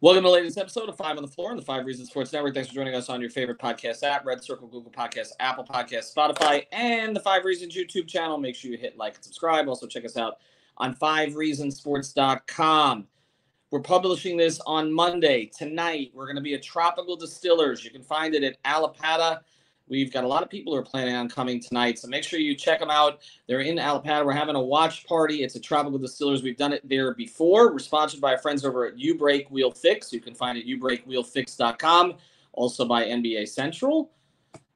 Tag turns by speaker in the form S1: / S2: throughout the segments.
S1: Welcome to the latest episode of Five on the Floor on the 5 Reasons Sports Network. Thanks for joining us on your favorite podcast app, Red Circle, Google Podcasts, Apple Podcasts, Spotify, and the 5 Reasons YouTube channel. Make sure you hit like and subscribe. Also, check us out on 5reasonsports.com. We're publishing this on Monday. Tonight, we're going to be at Tropical Distillers. You can find it at Allapattah. We've got a lot of people who are planning on coming tonight, so make sure you check them out. They're in Allapattah. We're having a watch party. It's at Tropical Distillers. We've done it there before. We're sponsored by our friends over at You Break Wheel Fix. You can find it at youbreakwheelfix.com. Also by NBA Central.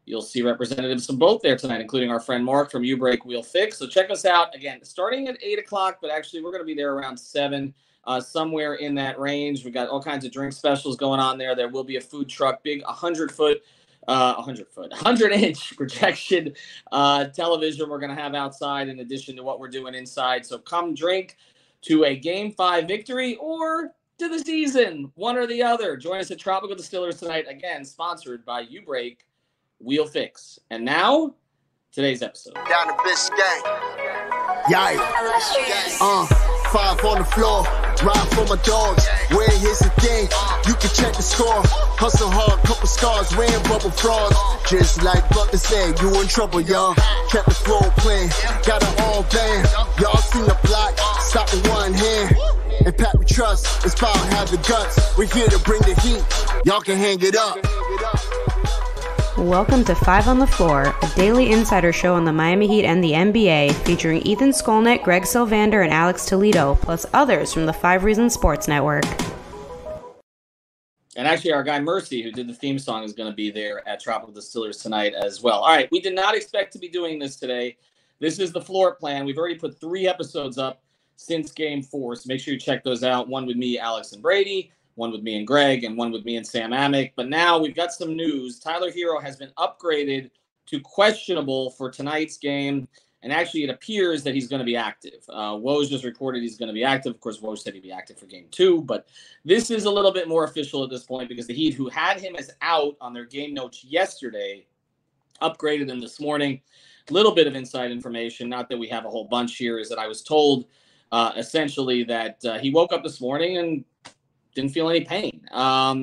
S1: You'll see representatives from both there tonight, including our friend Mark from You Break Wheel Fix. So check us out, again, starting at 8 o'clock, but actually we're going to be there around 7, somewhere in that range. We've got all kinds of drink specials going on there. There will be a food truck, big 100-inch projection television we're going to have outside in addition to what we're doing inside. So come drink to a Game 5 victory or to the season, one or the other. Join us at Tropical Distillers tonight, again, sponsored by You Break Wheel Fix. And now, today's episode.
S2: Down to Biscayne. Yikes. 5 on the floor. Ride for my dogs. Where here's the thing. You can check the score. Hustle hard, couple scars, wearing bubble frogs. Just like Butler said, you in trouble, y'all. Kept the floor playing, got it all banned. Y'all seen the block, stop with one hand. And Pat we trust, it's power, have the guts. We're here to bring the heat, y'all can hang it up.
S3: Welcome to 5 on the Floor, a daily insider show on the Miami Heat and the NBA, featuring Ethan Skolnick, Greg Sylvander, and Alex Toledo, plus others from the 5 Reasons Sports Network.
S1: And actually, our guy Mercy, who did the theme song, is going to be there at Tropical Distillers tonight as well. All right, we did not expect to be doing this today. This is the floor plan. We've already put 3 episodes up since Game 4, so make sure you check those out. One with me, Alex, and Brady, one with me and Greg, and one with me and Sam Amick. But now we've got some news. Tyler Herro has been upgraded to questionable for tonight's game. And actually, it appears that he's going to be active. Woj just reported he's going to be active. Of course, Woj said he'd be active for Game 2. But this is a little bit more official at this point because the Heat, who had him as out on their game notes yesterday, upgraded him this morning. A little bit of inside information, not that we have a whole bunch here, is that I was told essentially that he woke up this morning and didn't feel any pain,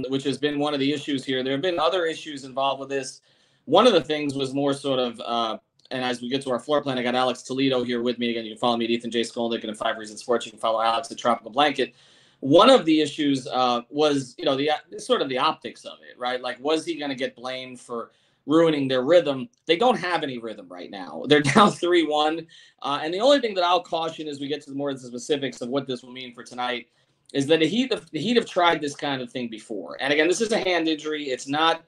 S1: which has been one of the issues here. There have been other issues involved with this. One of the things was more sort of, and as we get to our floor plan, I got Alex Toledo here with me. Again, you can follow me at Ethan J. Skolnick and at 5 Reasons Sports. You can follow Alex at Tropical Blanket. One of the issues was, the sort of the optics of it, right? Like, was he going to get blamed for ruining their rhythm? They don't have any rhythm right now. They're down 3-1. And the only thing that I'll caution as we get to more of the specifics of what this will mean for tonight is that the Heat have tried this kind of thing before. And again, this is a hand injury. It's not,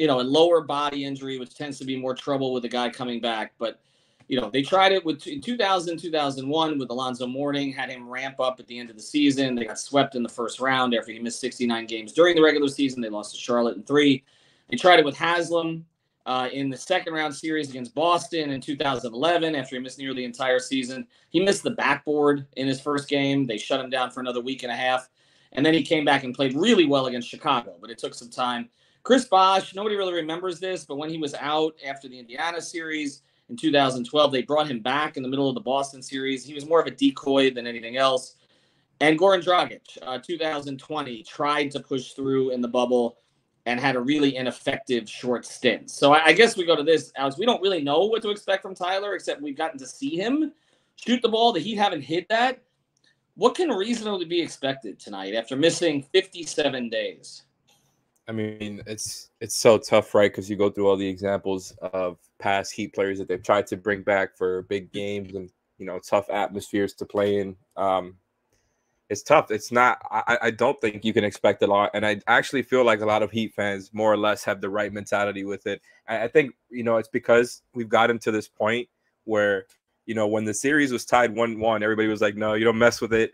S1: a lower body injury, which tends to be more trouble with a guy coming back. But, they tried it in 2000, 2001 with Alonzo Mourning, had him ramp up at the end of the season. They got swept in the first round after he missed 69 games during the regular season. They lost to Charlotte in 3. They tried it with Haslam in the second round series against Boston in 2011 after he missed nearly the entire season. He missed the backboard in his first game. They shut him down for another week and a half. And then he came back and played really well against Chicago, but it took some time. Chris Bosh, nobody really remembers this, but when he was out after the Indiana series in 2012, they brought him back in the middle of the Boston series. He was more of a decoy than anything else. And Goran Dragic, 2020, tried to push through in the bubble and had a really ineffective short stint. So I guess we go to this, Alex. We don't really know what to expect from Tyler, except we've gotten to see him shoot the ball. The Heat haven't hit that. What can reasonably be expected tonight after missing 57 days?
S4: I mean, it's so tough, right? Because you go through all the examples of past Heat players that they've tried to bring back for big games and, tough atmospheres to play in. It's tough. It's not, I don't think you can expect a lot. And I actually feel like a lot of Heat fans more or less have the right mentality with it. I think, it's because we've gotten to this point where, when the series was tied 1-1, everybody was like, no, you don't mess with it.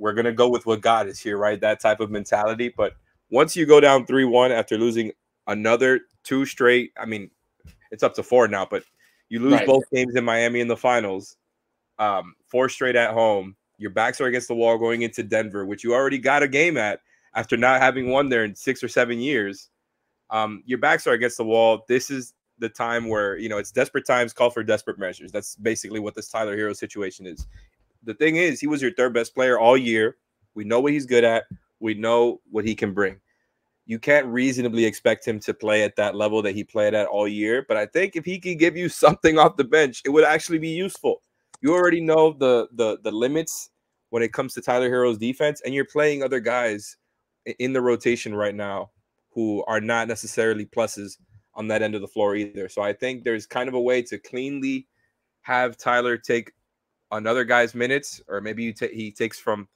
S4: We're going to go with what God is here, right? That type of mentality. But once you go down 3-1 after losing another 2 straight, I mean, it's up to 4 now, but you lose both games in Miami in the finals. 4 straight at home. Your backs are against the wall going into Denver, which you already got a game at after not having won there in 6 or 7 years. Your backs are against the wall. This is the time where, it's desperate times call for desperate measures. That's basically what this Tyler Herro situation is. The thing is, he was your 3rd best player all year. We know what he's good at. We know what he can bring. You can't reasonably expect him to play at that level that he played at all year. But I think if he can give you something off the bench, it would actually be useful. You already know the limits when it comes to Tyler Herro's defense, and you're playing other guys in the rotation right now who are not necessarily pluses on that end of the floor either. So I think there's kind of a way to cleanly have Tyler take another guy's minutes, or maybe he takes from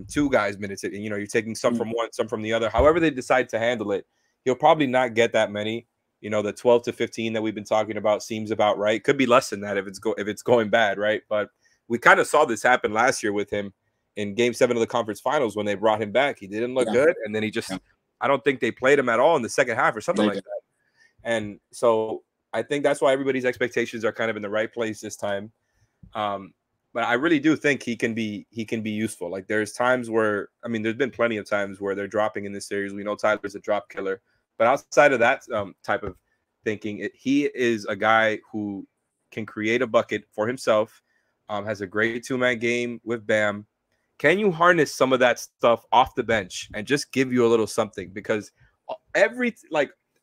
S4: two guys' minutes. You know, you're taking some from one, some from the other. However they decide to handle it, he'll probably not get that many. You know, the 12 to 15 that we've been talking about seems about right. Could be less than that if it's going bad, right? But we kind of saw this happen last year with him in Game 7 of the conference finals when they brought him back. He didn't look good, and then he just I don't think they played him at all in the second half or something like that. And so I think that's why everybody's expectations are kind of in the right place this time. But I really do think he can be useful. Like there's times where, I mean, there's been plenty of times where they're dropping in this series. We know Tyler's a drop killer, but outside of that type of thinking, he is a guy who can create a bucket for himself, has a great two-man game with Bam. Can you harness some of that stuff off the bench and just give you a little something? Because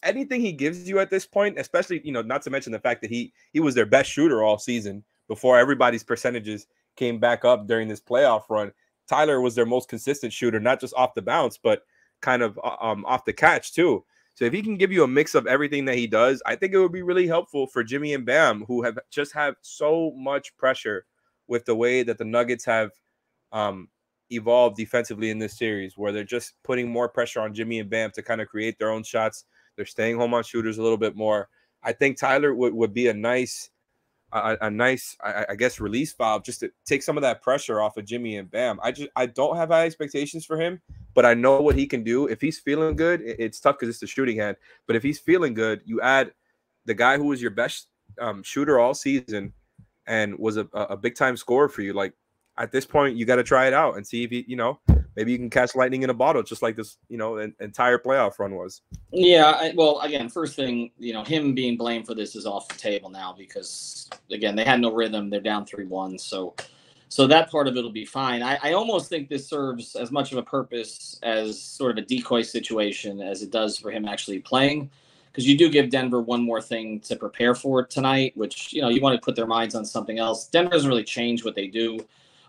S4: anything he gives you at this point, especially, you know, not to mention the fact that he was their best shooter all season before everybody's percentages came back up during this playoff run. Tyler was their most consistent shooter, not just off the bounce, but kind of off the catch too. So if he can give you a mix of everything that he does, I think it would be really helpful for Jimmy and Bam, who have so much pressure with the way that the Nuggets have evolved defensively in this series, where they're just putting more pressure on Jimmy and Bam to kind of create their own shots. They're staying home on shooters a little bit more. I think Tyler would be a nice, I guess, release valve just to take some of that pressure off of Jimmy and Bam. I don't have high expectations for him, but I know what he can do. If he's feeling good, it's tough because it's the shooting hand. But if he's feeling good, you add the guy who was your best shooter all season and was a big time scorer for you. Like at this point, you got to try it out and see if he, you know, maybe you can catch lightning in a bottle, just like this, you know, an entire playoff run was.
S1: Yeah, well, again, first thing, you know, him being blamed for this is off the table now because, again, they had no rhythm. They're down 3-1, so that part of it will be fine. I almost think this serves as much of a purpose as sort of a decoy situation as it does for him actually playing, because you do give Denver one more thing to prepare for tonight, which, you know, you want to put their minds on something else. Denver doesn't really change what they do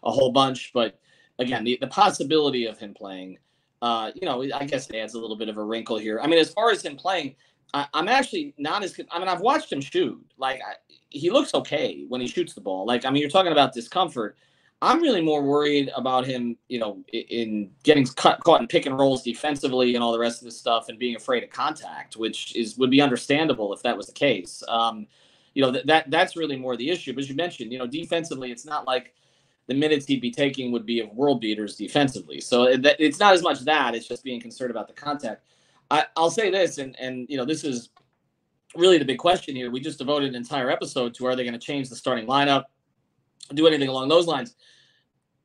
S1: a whole bunch, but again, the possibility of him playing, you know, I guess it adds a little bit of a wrinkle here. I mean, as far as him playing, I'm actually not as good. I mean, I've watched him shoot. Like, he looks okay when he shoots the ball. Like, I mean, you're talking about discomfort. I'm really more worried about him, you know, in getting caught in pick and rolls defensively and all the rest of this stuff and being afraid of contact, which would be understandable if that was the case. You know, that's really more the issue. But as you mentioned, you know, defensively, it's not like the minutes he'd be taking would be of world beaters defensively. So it's not as much that, it's just being concerned about the contact. I'll say this, and you know, this is really the big question here. We just devoted an entire episode to, are they going to change the starting lineup, do anything along those lines?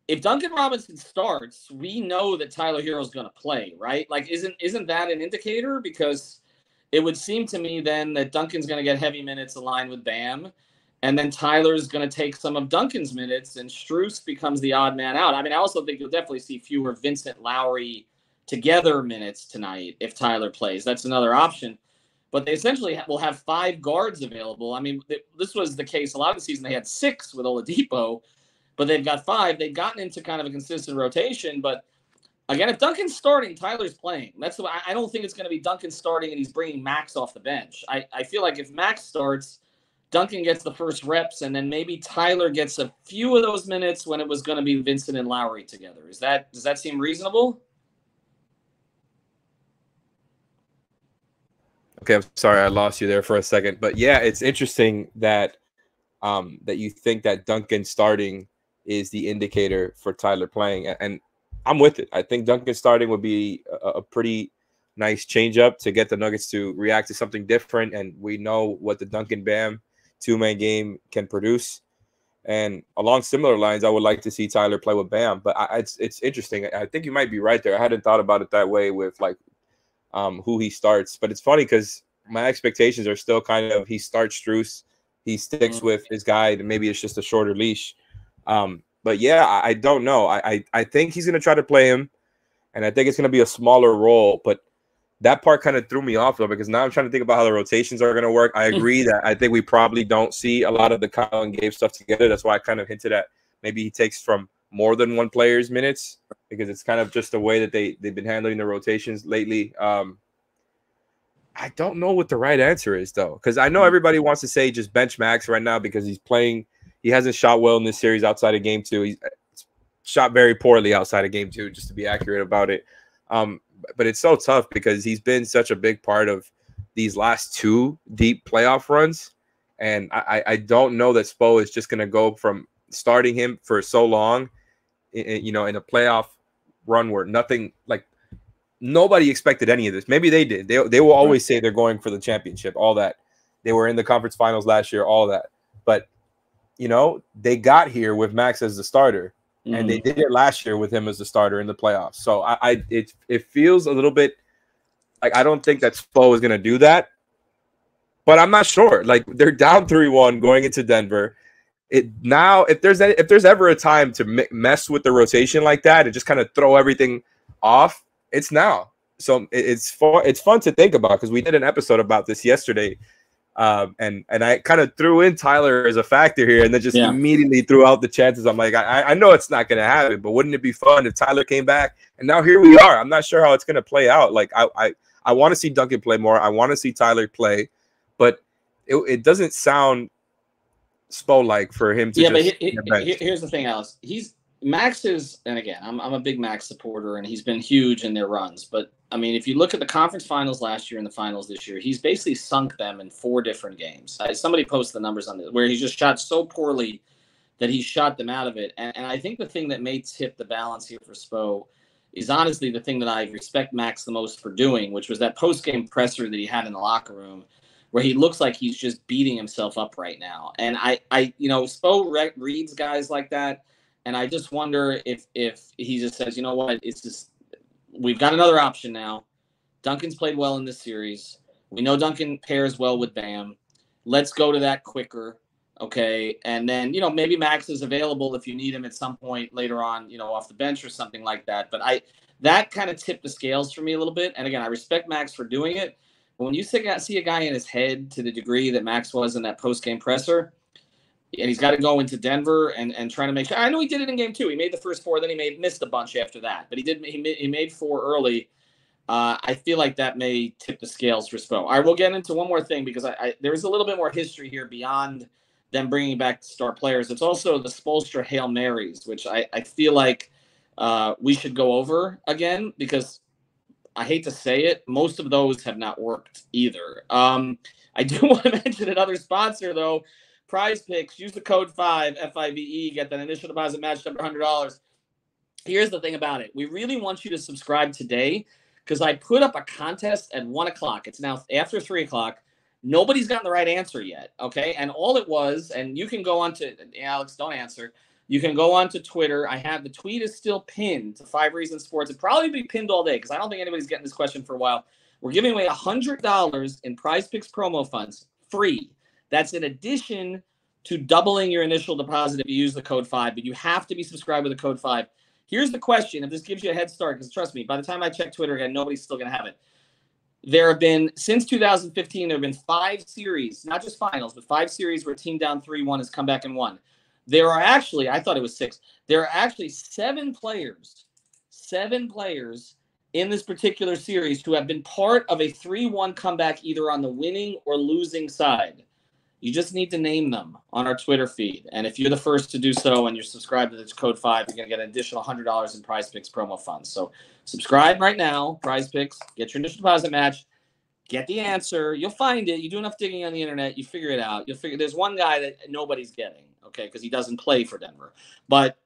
S1: If Duncan Robinson starts, we know that Tyler Herro is going to play, right? Like, isn't that an indicator? Because it would seem to me then that Duncan's going to get heavy minutes aligned with Bam, and then Tyler's going to take some of Duncan's minutes, and Strus becomes the odd man out. I mean, I also think you'll definitely see fewer Vincent Lowry together minutes tonight if Tyler plays. That's another option. But they essentially will have 5 guards available. I mean, this was the case a lot of the season. They had 6 with Oladipo, but they've got 5. They've gotten into kind of a consistent rotation. But again, if Duncan's starting, Tyler's playing. I don't think it's going to be Duncan starting and he's bringing Max off the bench. I feel like if Max starts, Duncan gets the first reps, and then maybe Tyler gets a few of those minutes when it was going to be Vincent and Lowry together. Does that seem reasonable?
S4: Okay, I'm sorry I lost you there for a second, but yeah, it's interesting that that you think that Duncan starting is the indicator for Tyler playing, and I'm with it. I think Duncan starting would be a pretty nice change up to get the Nuggets to react to something different, and we know what the Duncan Bam two-man game can produce. And along similar lines, I would like to see Tyler play with Bam, but it's interesting. I think you might be right there. I hadn't thought about it that way with like who he starts, but it's funny because my expectations are still kind of he starts Strus, he sticks with his guy, and maybe it's just a shorter leash. yeah, I don't know. I think he's going to try to play him, and I think it's going to be a smaller role. But that part kind of threw me off, though, because now I'm trying to think about how the rotations are going to work. I agree that I think we probably don't see a lot of the Kyle and Gabe stuff together. That's why I kind of hinted at maybe he takes from more than one player's minutes, because it's kind of just the way that they've been handling the rotations lately. I don't know what the right answer is, though, because I know everybody wants to say just bench Max right now because he's playing. He hasn't shot well in this series outside of game 2. He's shot very poorly outside of game 2, just to be accurate about it. But it's so tough because he's been such a big part of these last 2 deep playoff runs. And I don't know that Spo is just going to go from starting him for so long, in a playoff run where nobody expected any of this. Maybe they did. They will always say they're going for the championship, all that. They were in the conference finals last year, all that. But, they got here with Max as the starter, and they did it last year with him as the starter in the playoffs. So it feels a little bit like I don't think that Spo is going to do that. But I'm not sure. Like, they're down 3-1 going into Denver. If there's ever a time to mess with the rotation like that and just kind of throw everything off, it's now. So it's fun to think about, because we did an episode about this yesterday, and I kind of threw in Tyler as a factor here, and then just immediately threw out the chances. I'm like, I know it's not going to happen, but wouldn't it be fun if Tyler came back? And now here we are. I'm not sure how it's going to play out. Like, I want to see Duncan play more. I want to see Tyler play, but it doesn't sound Spo-like for him to.
S1: But here's the thing, Alex. Max is, and again, I'm a big Max supporter, and he's been huge in their runs. But I mean, if you look at the conference finals last year and the finals this year, he's basically sunk them in 4 different games. Somebody posted the numbers on this, where he just shot so poorly that he shot them out of it. And I think the thing that may tip the balance here for Spo is honestly the thing that I respect Max the most for doing, which was that post-game presser that he had in the locker room, where he looks like he's just beating himself up right now. And Spo reads guys like that. And I just wonder if he just says, you know what, it's just, we've got another option now. Duncan's played well in this series. We know Duncan pairs well with Bam. Let's go to that quicker, okay? And then, maybe Max is available if you need him at some point later on, off the bench or something like that. But that kind of tipped the scales for me a little bit. And again, I respect Max for doing it. But when you see a guy in his head to the degree that Max was in that post-game presser, and he's got to go into Denver and trying to make sure. I know he did it in game 2. He made the first 4, then he missed a bunch after that. But he made 4 early. I feel like that may tip the scales for Spo. All right, we'll get into one more thing, because there's a little bit more history here beyond them bringing back star players. It's also the Spoelstra Hail Marys, which I feel like we should go over again, because I hate to say it, most of those have not worked either. I do want to mention another sponsor, though. Prize Picks. Use the code 5 FIVE. Get that initial deposit matched up to $100. Here's the thing about it. We really want you to subscribe today, because I put up a contest at 1 o'clock. It's now after 3 o'clock. Nobody's gotten the right answer yet. Okay. And all it was, and you can go on to, Alex, don't answer. You can go on to Twitter. The tweet is still pinned to 5 Reasons Sports. It'll probably be pinned all day, because I don't think anybody's getting this question for a while. We're giving away $100 in Prize Picks promo funds, free. That's in addition to doubling your initial deposit if you use the code 5, but you have to be subscribed with the code 5. Here's the question, if this gives you a head start, because trust me, by the time I check Twitter again, nobody's still going to have it. There have been, since 2015, there have been 5 series, not just finals, but 5 series where a team down 3-1 has come back and won. There are actually, I thought it was 6, there are actually 7 players in this particular series who have been part of a 3-1 comeback either on the winning or losing side. You just need to name them on our Twitter feed. And if you're the first to do so and you're subscribed to this code 5, you're going to get an additional $100 in Prize Picks promo funds. So subscribe right now, Prize Picks, get your initial deposit match, get the answer. You'll find it. You do enough digging on the internet, you figure it out. You'll figure there's one guy that nobody's getting, okay, because he doesn't play for Denver. But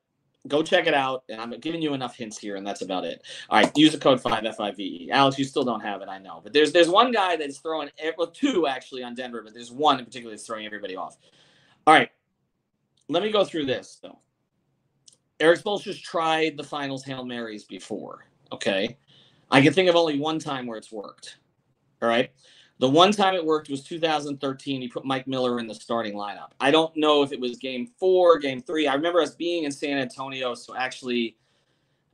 S1: go check it out, and I'm giving you enough hints here, and that's about it. All right, use the code 5 FIVE. Alex, you still don't have it, I know. But there's one guy that's throwing – well, 2 actually on Denver, but there's one in particular that's throwing everybody off. All right, let me go through this, though. Erik Spoelstra's tried the finals Hail Marys before, okay? I can think of only one time where it's worked, all right? The one time it worked was 2013. He put Mike Miller in the starting lineup. I don't know if it was game 4, game 3. I remember us being in San Antonio, so actually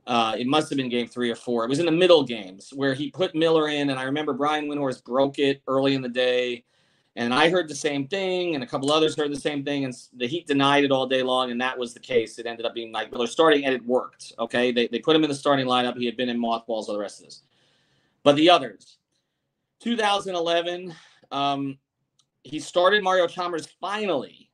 S1: it must have been game 3 or 4. It was in the middle games where he put Miller in, and I remember Brian Windhorst broke it early in the day, and I heard the same thing, and a couple others heard the same thing, and the Heat denied it all day long, and that was the case. It ended up being Mike Miller starting, and it worked, okay? They put him in the starting lineup. He had been in mothballs all the rest of this. But the others, 2011, he started Mario Chalmers finally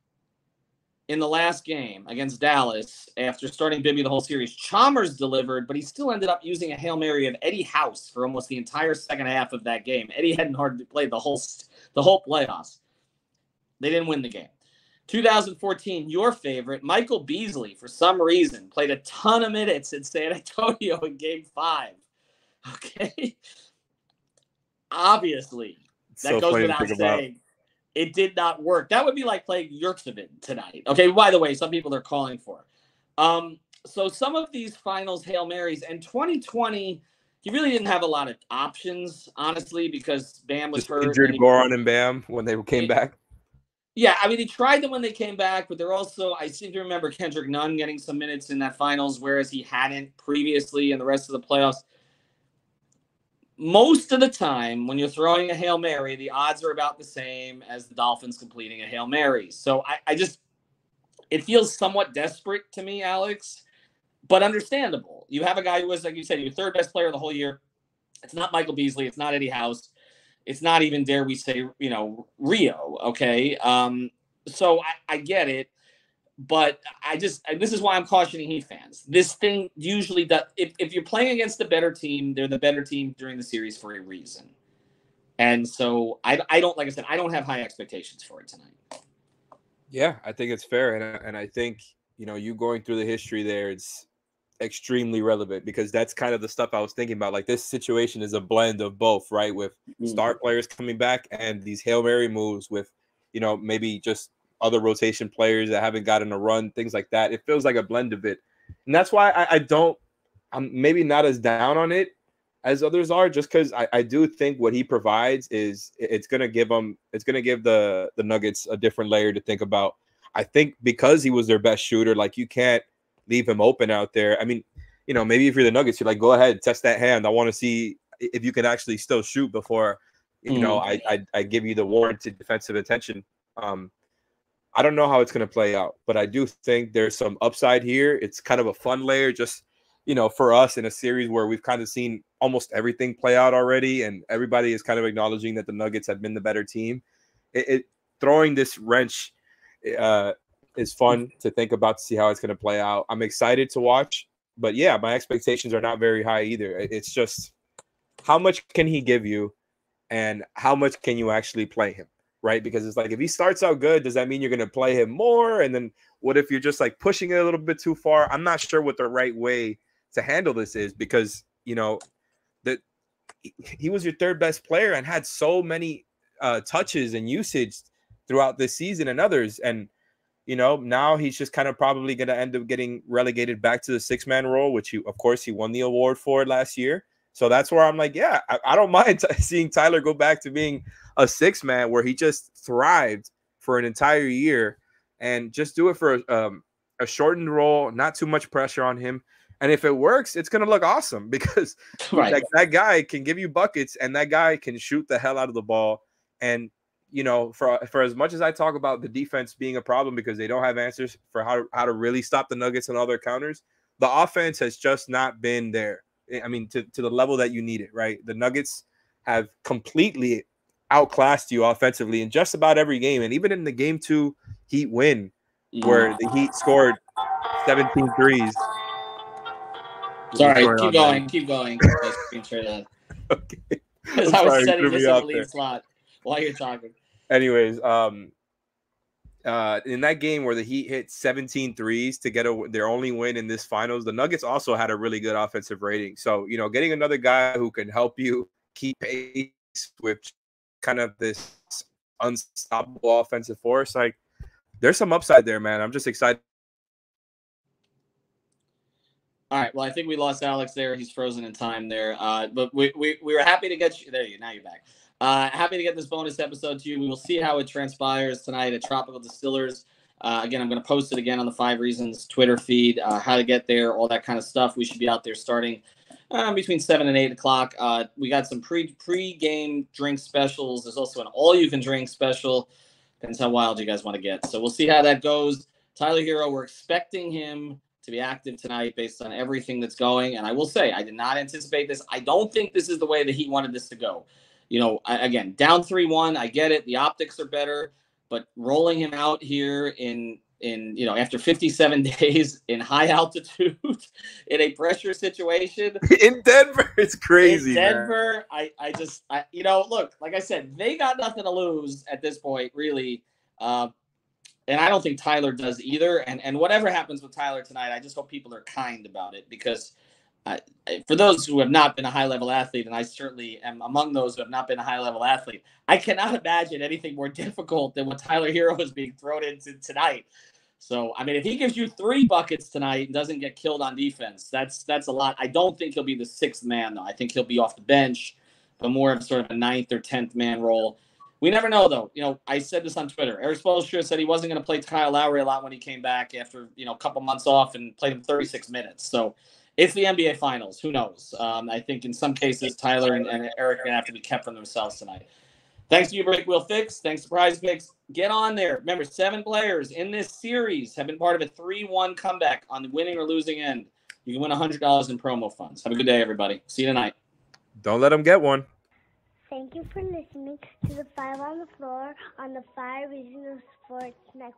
S1: in the last game against Dallas after starting Bibby the whole series. Chalmers delivered, but he still ended up using a Hail Mary of Eddie House for almost the entire second half of that game. Eddie hadn't hardly played the whole playoffs. They didn't win the game. 2014, your favorite, Michael Beasley, for some reason, played a ton of minutes in San Antonio in game 5. Okay? Obviously, that goes without saying. It did not work. That would be like playing Yurtsevin tonight. Okay, by the way, some people are calling for. So some of these finals Hail Marys, and 2020, he really didn't have a lot of options, honestly, because Bam was hurt.
S4: Injured Goran and Bam when they came back.
S1: Yeah, I mean, he tried them when they came back, but they're also, I seem to remember Kendrick Nunn getting some minutes in that finals, whereas he hadn't previously in the rest of the playoffs. Most of the time, when you're throwing a Hail Mary, the odds are about the same as the Dolphins completing a Hail Mary. So it feels somewhat desperate to me, Alex, but understandable. You have a guy who was, like you said, your third best player the whole year. It's not Michael Beasley. It's not Eddie House. It's not even, dare we say, Rio. Okay. So I get it. But this is why I'm cautioning Heat fans. This thing usually does. If you're playing against the better team, they're the better team during the series for a reason. And so I don't, like I said, I don't have high expectations for it tonight.
S4: Yeah, I think it's fair. And I think, you going through the history there, it's extremely relevant because that's kind of the stuff I was thinking about. Like, this situation is a blend of both, right? With star players coming back and these Hail Mary moves with, maybe just other rotation players that haven't gotten a run, things like that. It feels like a blend of it. And that's why I'm maybe not as down on it as others are, just because I do think what he provides is it's going to give the Nuggets a different layer to think about. I think because he was their best shooter, like, you can't leave him open out there. I mean, maybe if you're the Nuggets, you're like, go ahead, test that hand. I want to see if you can actually still shoot before, I give you the warranted defensive attention. I don't know how it's going to play out, but I do think there's some upside here. It's kind of a fun layer, just, for us in a series where we've kind of seen almost everything play out already, and everybody is kind of acknowledging that the Nuggets have been the better team. Throwing this wrench is fun to think about, to see how it's going to play out. I'm excited to watch, but yeah, my expectations are not very high either. It's just, how much can he give you, and how much can you actually play him? Right? Because it's like, if he starts out good, does that mean you're going to play him more? And then what if you're just like pushing it a little bit too far? I'm not sure what the right way to handle this is, because, that he was your third best player and had so many touches and usage throughout this season and others. And, now he's just kind of probably going to end up getting relegated back to the 6-man role, which of course he won the award for last year. So that's where I'm like, yeah, I don't mind seeing Tyler go back to being a 6-man where he just thrived for an entire year, and just do it for a shortened role, not too much pressure on him. And if it works, it's going to look awesome, because that guy can give you buckets, and that guy can shoot the hell out of the ball. And, for as much as I talk about the defense being a problem because they don't have answers for how to really stop the Nuggets and all their counters, the offense has just not been there. I mean, to the level that you need it, right? The Nuggets have completely outclassed you offensively in just about every game. And even in the game 2 Heat win, where the Heat scored 17 threes.
S1: Sorry, keep going.
S4: Okay.
S1: Because I was setting this in the lead slot while you're talking.
S4: Anyways, in that game where the Heat hit 17 threes to get their only win in this finals, the Nuggets also had a really good offensive rating. So, getting another guy who can help you keep pace with kind of this unstoppable offensive force, like, there's some upside there, man. I'm just excited.
S1: All right. Well, I think we lost Alex there. He's frozen in time there. But we were happy to get you there. Now you're back. Happy to get this bonus episode to you. We will see how it transpires tonight at Tropical Distillers. Again, I'm going to post it again on the 5 Reasons Twitter feed, how to get there, all that kind of stuff. We should be out there starting between 7 and 8 o'clock. We got some pre-game drink specials. There's also an all-you-can-drink special. Depends how wild you guys want to get. So we'll see how that goes. Tyler Herro, we're expecting him to be active tonight based on everything that's going. And I will say, I did not anticipate this. I don't think this is the way that he wanted this to go. You know, again, down 3-1, I get it. The optics are better. But rolling him out here in after 57 days in high altitude in a pressure situation
S4: in Denver, it's crazy.
S1: In Denver, man. I just look, like I said, they got nothing to lose at this point, really. And I don't think Tyler does either. And whatever happens with Tyler tonight, I just hope people are kind about it, because for those who have not been a high-level athlete, and I certainly am among those who have not been a high-level athlete, I cannot imagine anything more difficult than what Tyler Herro is being thrown into tonight. So, I mean, if he gives you 3 buckets tonight and doesn't get killed on defense, that's a lot. I don't think he'll be the 6th man, though. I think he'll be off the bench, but more of sort of a 9th or 10th man role. We never know, though. You know, I said this on Twitter. Eric Spoelstra said he wasn't going to play Kyle Lowry a lot when he came back after, a couple months off, and played him 36 minutes. So it's the NBA Finals. Who knows? I think in some cases, Tyler and Eric are going to have to be kept from themselves tonight. Thanks to you, Break Wheel Fix. Thanks to Prize Picks. Get on there. Remember, 7 players in this series have been part of a 3-1 comeback on the winning or losing end. You can win $100 in promo funds. Have a good day, everybody. See you tonight.
S4: Don't let them get one.
S5: Thank you for listening to the 5 on the Floor on the 5 Reasons Sports Network.